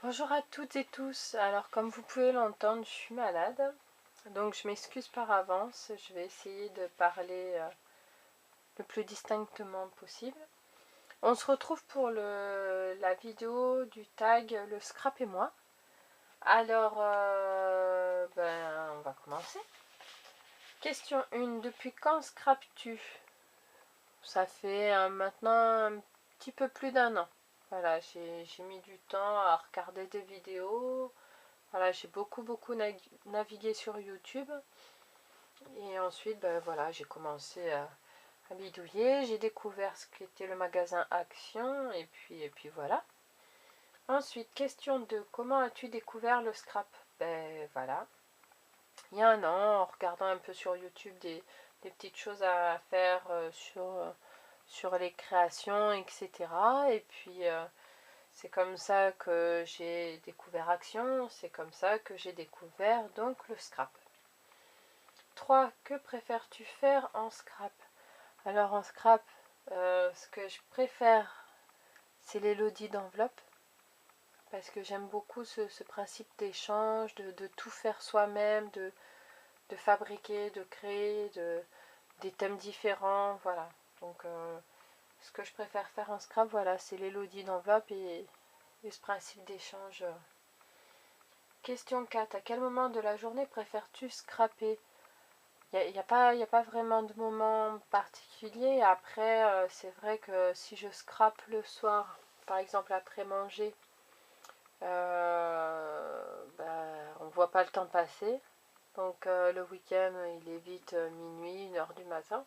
Bonjour à toutes et tous. Alors comme vous pouvez l'entendre, je suis malade. Donc je m'excuse par avance. Je vais essayer de parler le plus distinctement possible. On se retrouve pour la vidéo du tag Le Scrap et moi. Alors, on va commencer. Question 1. Depuis quand scrapes-tu? Ça fait maintenant un petit peu plus d'un an. Voilà, j'ai mis du temps à regarder des vidéos. Voilà, j'ai beaucoup navigué sur YouTube. Et ensuite, voilà, j'ai commencé à bidouiller. J'ai découvert ce qu'était le magasin Action. Et puis voilà. Ensuite, question 2. Comment as-tu découvert le scrap? Ben voilà. Il y a un an, en regardant un peu sur YouTube des petites choses à faire sur les créations, etc. Et puis, c'est comme ça que j'ai découvert Action. C'est comme ça que j'ai découvert donc le scrap. 3. Que préfères-tu faire en scrap? Alors en scrap, ce que je préfère, c'est les lodis d'enveloppe. Parce que j'aime beaucoup ce principe d'échange, de tout faire soi-même, de fabriquer, de créer, des thèmes différents. Voilà. Donc ce que je préfère faire en scrap, voilà, c'est les lodis d'enveloppe et ce principe d'échange. Question 4. À quel moment de la journée préfères-tu scraper? Il n'y a pas vraiment de moment particulier. Après, c'est vrai que si je scrape le soir, par exemple après manger, on ne voit pas le temps passer. Donc le week-end, il est vite minuit, 1h du matin.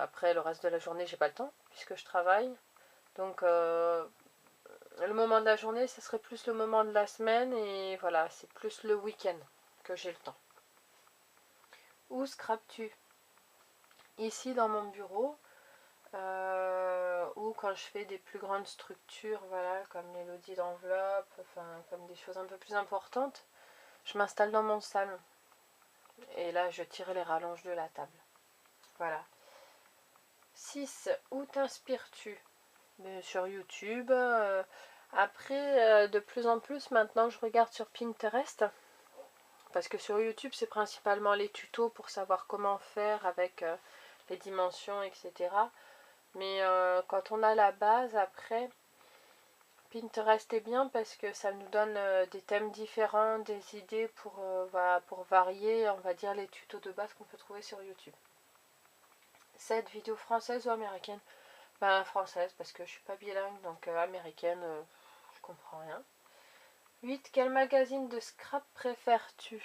Après, le reste de la journée, j'ai pas le temps, puisque je travaille. Donc le moment de la journée, ce serait plus le moment de la semaine. Et voilà, c'est plus le week-end que j'ai le temps. Où scrapes-tu? Ici dans mon bureau, ou quand je fais des plus grandes structures, voilà, comme les lodis d'enveloppe, enfin comme des choses un peu plus importantes, je m'installe dans mon salon. Et là, je tire les rallonges de la table. Voilà. 6. Où t'inspires-tu? Sur YouTube. Après, de plus en plus, maintenant, je regarde sur Pinterest. Parce que sur YouTube, c'est principalement les tutos pour savoir comment faire avec les dimensions, etc. Mais quand on a la base, après, Pinterest est bien parce que ça nous donne des thèmes différents, des idées voilà, pour varier, on va dire, les tutos de base qu'on peut trouver sur YouTube. 7. Vidéo française ou américaine? Française parce que je suis pas bilingue, donc américaine, je comprends rien. 8. Quel magazine de scrap préfères-tu?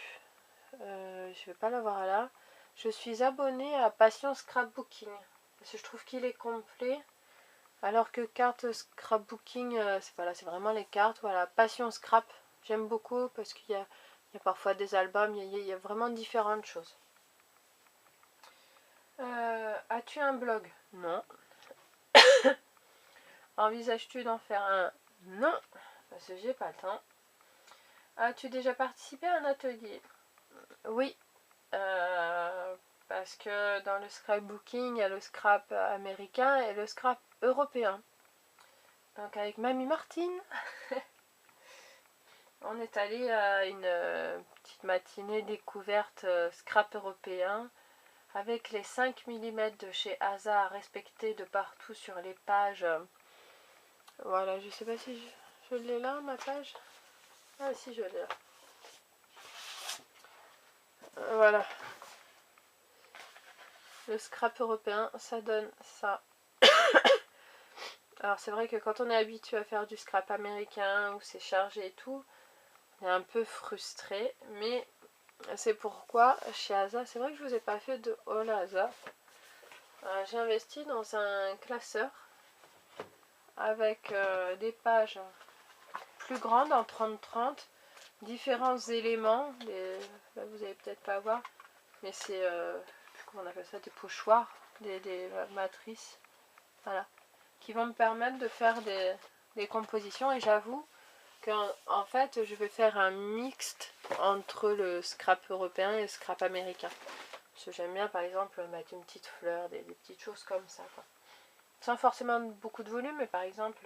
Je vais pas l'avoir là. Je suis abonnée à Passion Scrapbooking parce que je trouve qu'il est complet. Alors que carte scrapbooking, c'est vraiment les cartes. Voilà, Passion Scrap, j'aime beaucoup parce qu'il y a parfois des albums, il y a vraiment différentes choses. As-tu un blog? Non. Envisages-tu d'en faire un? Non, parce que j'ai pas le temps. As-tu déjà participé à un atelier? Oui, parce que dans le scrapbooking, il y a le scrap américain et le scrap européen. Donc avec Mamie Martine, on est allé à une petite matinée découverte scrap européen avec les 5 mm de chez Asa à respecter de partout sur les pages. Voilà, je sais pas si je l'ai là, ma page. Ah si, je l'ai là. Voilà. Le scrap européen, ça donne ça. Alors c'est vrai que quand on est habitué à faire du scrap américain où c'est chargé et tout, on est un peu frustré. Mais c'est pourquoi chez Asa, c'est vrai que je vous ai pas fait de haul Asa. J'ai investi dans un classeur avec des pages plus grandes en 30-30, différents éléments. Là vous allez peut-être pas voir, mais c'est comment on appelle ça, des pochoirs, des matrices, voilà, qui vont me permettre de faire des compositions. Et j'avoue qu'en fait je vais faire un mixte entre le scrap européen et le scrap américain. Parce que j'aime bien par exemple mettre une petite fleur, des petites choses comme ça, quoi. sans forcément beaucoup de volume, mais par exemple,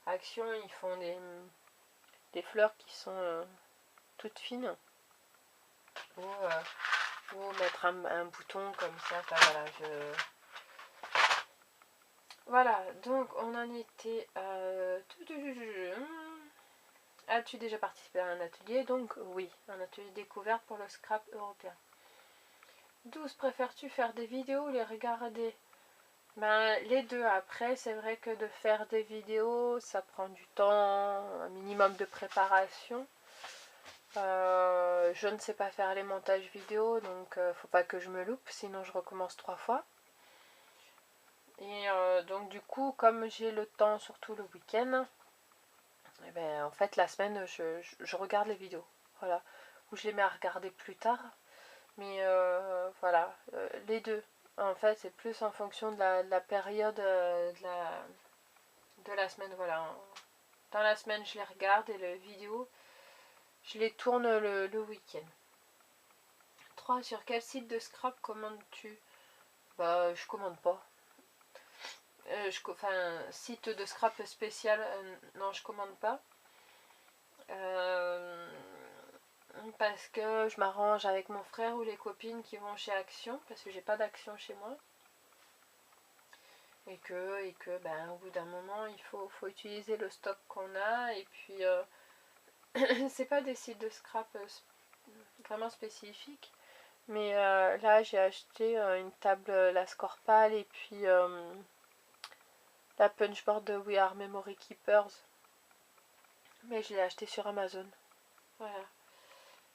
Action, ils font des fleurs qui sont toutes fines. Ou mettre un bouton comme ça, enfin voilà, Voilà, donc on en était à... As-tu déjà participé à un atelier? Donc oui, un atelier découverte pour le scrap européen. 12. Préfères-tu faire des vidéos ou les regarder? Ben, les deux. Après, c'est vrai que de faire des vidéos, ça prend du temps, un minimum de préparation. Je ne sais pas faire les montages vidéo, donc faut pas que je me loupe, sinon je recommence 3 fois. Et donc du coup, comme j'ai le temps, surtout le week-end, et ben, en fait la semaine, je regarde les vidéos. Voilà. Ou je les mets à regarder plus tard. Mais voilà, les deux. En fait, c'est plus en fonction de la période de la semaine. Voilà. Dans la semaine, je les regarde et les vidéos, je les tourne le week-end. 3. Sur quel site de scrap commandes-tu? Bah, je commande pas. Enfin, site de scrap spécial, non, je commande pas. Parce que je m'arrange avec mon frère ou les copines qui vont chez Action, parce que j'ai pas d'Action chez moi. Et que ben, au bout d'un moment, il faut utiliser le stock qu'on a. Et puis, c'est pas des sites de scrap vraiment spécifiques. Mais là, j'ai acheté une table, la Scorpal, et puis la punchboard de We Are Memory Keepers. Mais je l'ai acheté sur Amazon. Voilà.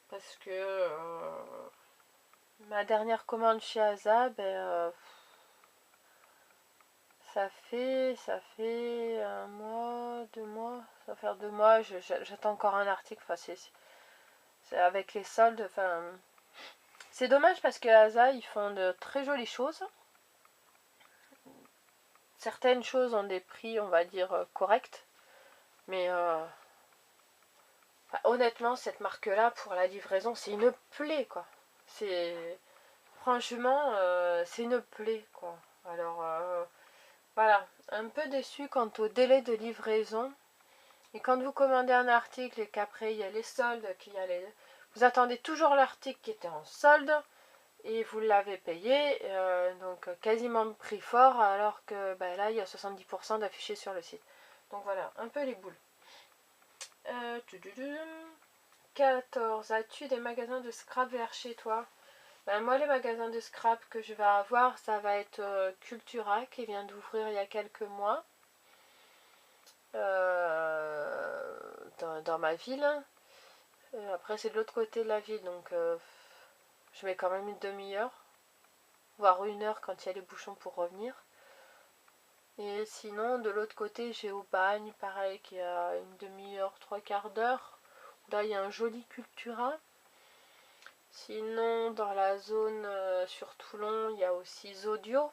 Parce que ma dernière commande chez Asa, ben, ça fait un mois, 2 mois. Ça va faire 2 mois. J'attends encore un article. Enfin, c'est avec les soldes. Enfin, c'est dommage parce que Asa, ils font de très jolies choses. Certaines choses ont des prix, on va dire, corrects. Mais enfin, honnêtement, cette marque-là, pour la livraison, c'est une plaie, quoi. C'est... Franchement, c'est une plaie, quoi. Alors, voilà. Un peu déçu quant au délai de livraison. Et quand vous commandez un article et qu'après, il y a les soldes, vous attendez toujours l'article qui était en solde et vous l'avez payé, donc quasiment prix fort, alors que ben, là, il y a 70% d'affichés sur le site. Donc voilà, un peu les boules. 14. As-tu des magasins de scrap vers chez toi? Ben, moi, les magasins de scrap que je vais avoir, ça va être Cultura, qui vient d'ouvrir il y a quelques mois dans ma ville. Après, c'est de l'autre côté de la ville, donc je mets quand même une demi-heure, voire 1 heure quand il y a les bouchons pour revenir. Et sinon, de l'autre côté, j'ai Aubagne, pareil, qui a une demi-heure, 3/4 d'heure. Là, il y a un joli Cultura. Sinon, dans la zone sur Toulon, il y a aussi Zodio.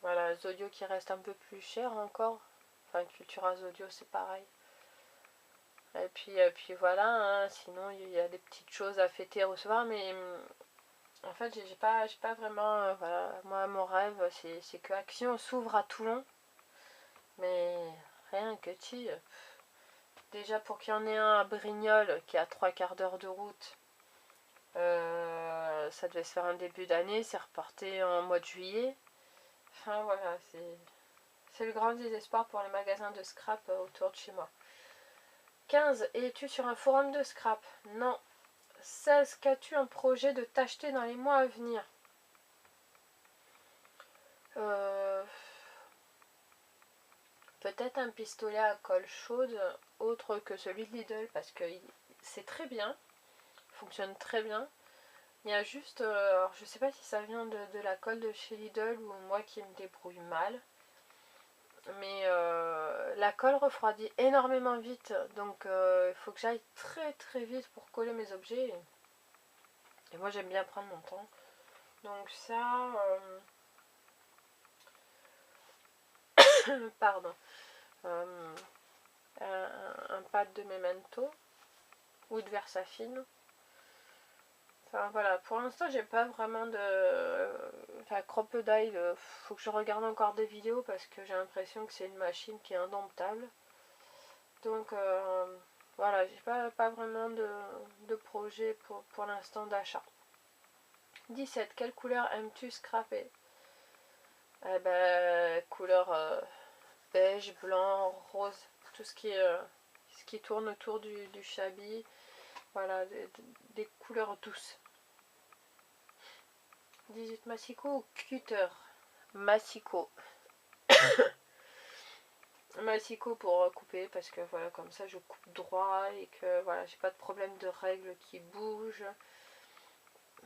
Voilà, Zodio qui reste un peu plus cher encore. Enfin, Cultura Zodio, c'est pareil. Et puis voilà, hein. Sinon, il y a des petites choses à fêter, à recevoir, mais en fait, j'ai pas vraiment... voilà, moi, mon rêve, c'est que Action s'ouvre à Toulon. Mais rien que tu... déjà, pour qu'il y en ait un à Brignoles, qui est à 3/4 d'heure de route, ça devait se faire en début d'année, c'est reporté en mois de juillet. Enfin, voilà, c'est le grand désespoir pour les magasins de scrap autour de chez moi. 15. Es-tu sur un forum de scrap? Non. 16. Qu'as-tu un projet de t'acheter dans les mois à venir? Peut-être un pistolet à colle chaude autre que celui de Lidl, parce que c'est très bien, fonctionne très bien. Il y a juste, alors je sais pas si ça vient de la colle de chez Lidl ou moi qui me débrouille mal, mais la colle refroidit énormément vite, donc il faut que j'aille très très vite pour coller mes objets. Et moi j'aime bien prendre mon temps. Donc ça, pardon, un pad de Memento ou de Versafine. Enfin voilà, pour l'instant j'ai pas vraiment de... Enfin Crocodile, faut que je regarde encore des vidéos parce que j'ai l'impression que c'est une machine qui est indomptable. Donc voilà, j'ai pas vraiment de projet pour l'instant d'achat. 17. Quelle couleur aimes-tu scraper? Eh ben, couleur beige, blanc, rose, tout ce qui tourne autour du chabi. Voilà, des couleurs douces. 18. Massicot ou cutter? Massicot. Massicot pour couper parce que voilà, comme ça je coupe droit et que voilà, j'ai pas de problème de règles qui bougent.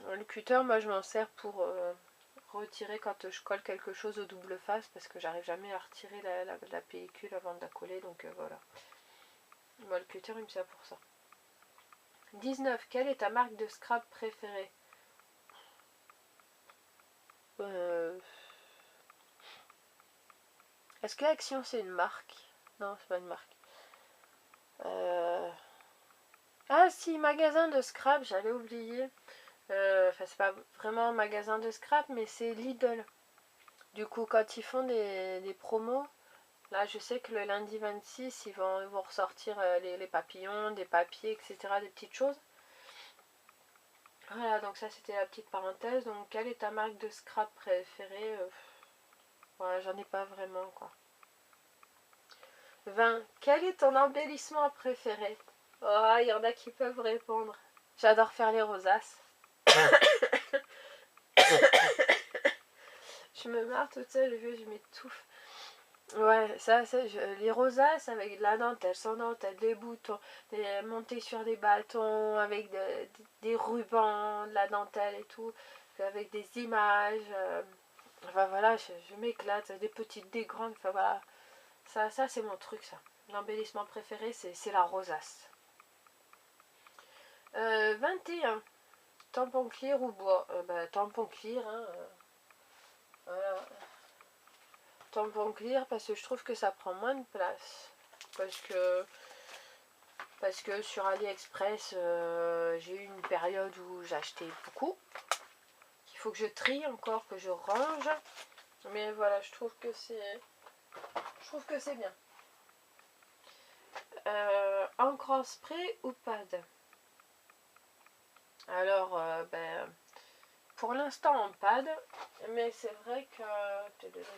Le cutter, moi je m'en sers pour retirer quand je colle quelque chose au double face parce que j'arrive jamais à retirer la pellicule avant de la coller, donc voilà. Moi le cutter il me sert pour ça. 19. Quelle est ta marque de scrap préférée? Est-ce que Action c'est une marque? Non, c'est pas une marque. Ah si, magasin de scrap, j'avais oublié. Enfin, c'est pas vraiment un magasin de scrap, mais c'est Lidl. Du coup, quand ils font des promos, là je sais que le lundi 26, ils vont ressortir les papillons, des papiers, etc. Des petites choses. Voilà, donc ça c'était la petite parenthèse. Donc, quelle est ta marque de scrap préférée? Voilà, j'en ai pas vraiment quoi. 20. Quel est ton embellissement préféré? Oh, il y en a qui peuvent répondre. J'adore faire les rosaces. Je me marre toute seule, je m'étouffe. Ouais, les rosaces avec de la dentelle, sans dentelle, des boutons, monter sur des bâtons avec des rubans, de la dentelle et tout, avec des images. Enfin voilà, je m'éclate, des petites, des grandes, enfin voilà. Ça c'est mon truc, ça. L'embellissement préféré, c'est la rosace. 21. Tampon clear ou bois? Tampon clear, hein. Voilà. Tampon clear parce que je trouve que ça prend moins de place. Parce que sur AliExpress, j'ai eu une période où j'achetais beaucoup. Il faut que je trie encore, que je range. Mais voilà, je trouve que c'est bien. Encre en spray ou pad? Alors, pour l'instant en pad, mais c'est vrai que...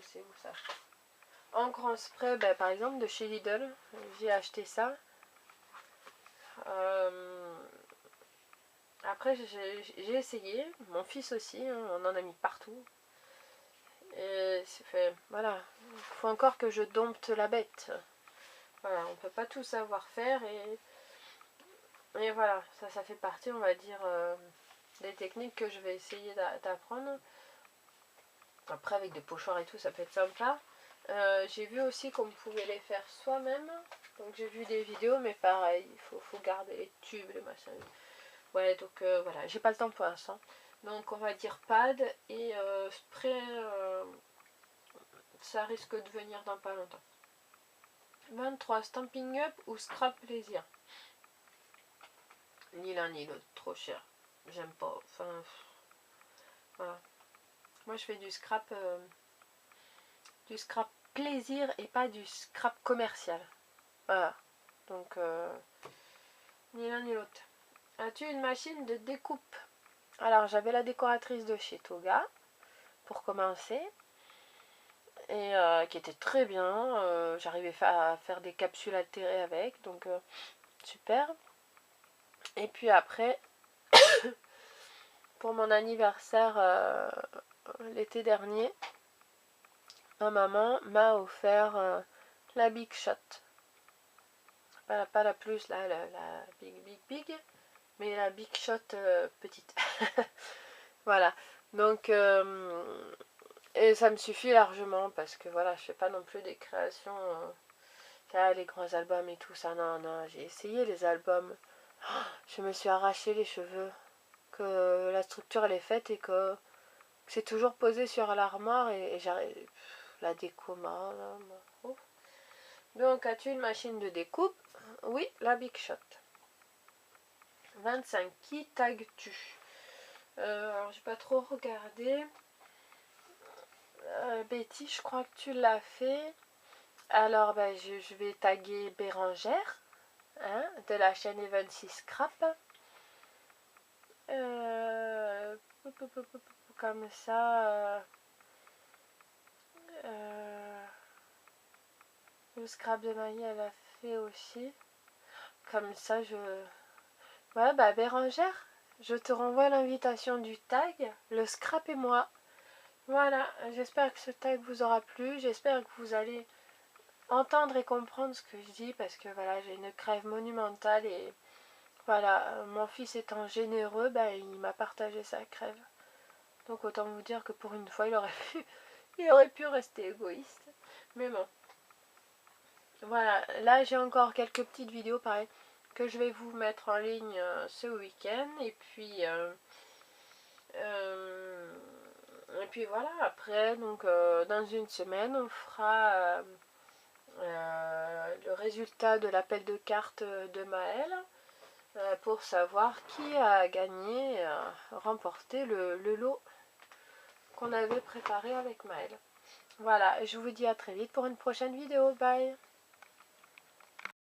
C'est où ça? Encre en spray, par exemple de chez Lidl, j'ai acheté ça. Après j'ai essayé, mon fils aussi, hein, on en a mis partout. Et c'est fait, voilà, il faut encore que je dompte la bête. Voilà, on peut pas tout savoir faire et voilà, ça fait partie, on va dire, des techniques que je vais essayer d'apprendre. Après avec des pochoirs et tout, ça peut être sympa. J'ai vu aussi qu'on pouvait les faire soi-même. Donc j'ai vu des vidéos, mais pareil, il faut garder les tubes, les machins. Ouais, donc voilà, j'ai pas le temps pour l'instant. Donc on va dire pad et spray, ça risque de venir dans pas longtemps. 23. Stamping Up ou Scrap Plaisir? Ni l'un ni l'autre, trop cher. J'aime pas. Enfin, voilà. Moi je fais du scrap plaisir et pas du scrap commercial. Voilà. Donc, ni l'un ni l'autre. As-tu une machine de découpe? Alors, j'avais la décoratrice de chez Toga, pour commencer, et qui était très bien. J'arrivais à faire des capsules altérées avec, donc super. Et puis après, pour mon anniversaire l'été dernier, ma maman m'a offert la Big Shot. Pas la plus, la big, mais la Big Shot petite. Voilà, donc et ça me suffit largement parce que voilà, je fais pas non plus des créations les grands albums et tout ça. Non, j'ai essayé les albums, je me suis arraché les cheveux, que la structure elle est faite et que c'est toujours posé sur l'armoire et j'arrive, la déco oh. Donc as-tu une machine de découpe? Oui, la Big Shot. 25. Qui tagues-tu? Alors j'ai pas trop regardé. Betty, je crois que tu l'as fait. Alors ben, je vais taguer Bérangère, hein, de la chaîne Evan6 Scrap. Comme ça. Le scrap de Marie, elle a fait aussi. Comme ça, je... Ouais, bah Bérangère, je te renvoie l'invitation du tag, le scrap et moi. Voilà, j'espère que ce tag vous aura plu. J'espère que vous allez entendre et comprendre ce que je dis parce que voilà, j'ai une crève monumentale et voilà, mon fils étant généreux, bah, il m'a partagé sa crève. Donc autant vous dire que pour une fois, il aurait pu rester égoïste. Mais bon. Voilà, là j'ai encore quelques petites vidéos pareil que je vais vous mettre en ligne ce week-end et puis voilà, après donc dans une semaine on fera le résultat de l'appel de cartes de Maël pour savoir qui a gagné, remporté le lot qu'on avait préparé avec Maël. Voilà, je vous dis à très vite pour une prochaine vidéo, bye.